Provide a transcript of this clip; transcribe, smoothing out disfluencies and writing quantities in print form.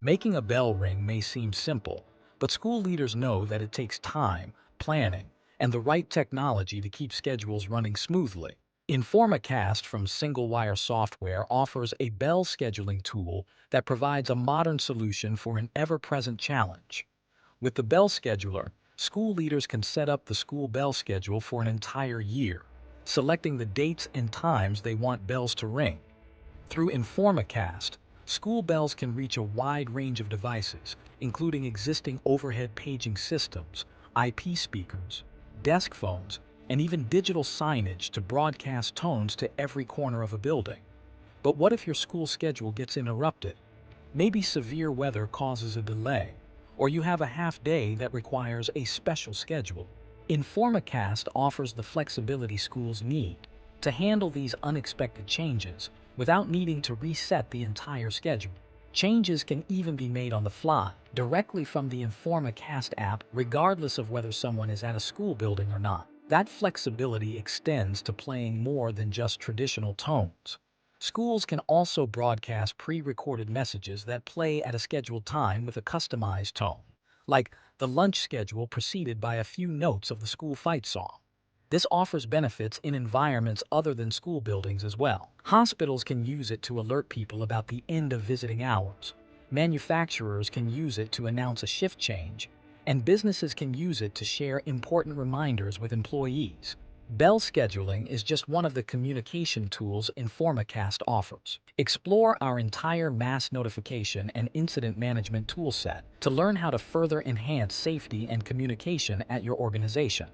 Making a bell ring may seem simple, but school leaders know that it takes time, planning, and the right technology to keep schedules running smoothly. InformaCast from Single Wire Software offers a bell scheduling tool that provides a modern solution for an ever-present challenge. With the Bell Scheduler, school leaders can set up the school bell schedule for an entire year, selecting the dates and times they want bells to ring. Through InformaCast, school bells can reach a wide range of devices, including existing overhead paging systems, IP speakers, desk phones, and even digital signage to broadcast tones to every corner of a building. But what if your school schedule gets interrupted? Maybe severe weather causes a delay, or you have a half day that requires a special schedule. InformaCast offers the flexibility schools need to handle these unexpected changes without needing to reset the entire schedule. Changes can even be made on the fly, directly from the InformaCast app, regardless of whether someone is at a school building or not. That flexibility extends to playing more than just traditional tones. Schools can also broadcast pre-recorded messages that play at a scheduled time with a customized tone, like the lunch schedule preceded by a few notes of the school fight song. This offers benefits in environments other than school buildings as well. Hospitals can use it to alert people about the end of visiting hours. Manufacturers can use it to announce a shift change, and businesses can use it to share important reminders with employees. Bell scheduling is just one of the communication tools InformaCast offers. Explore our entire mass notification and incident management toolset to learn how to further enhance safety and communication at your organization.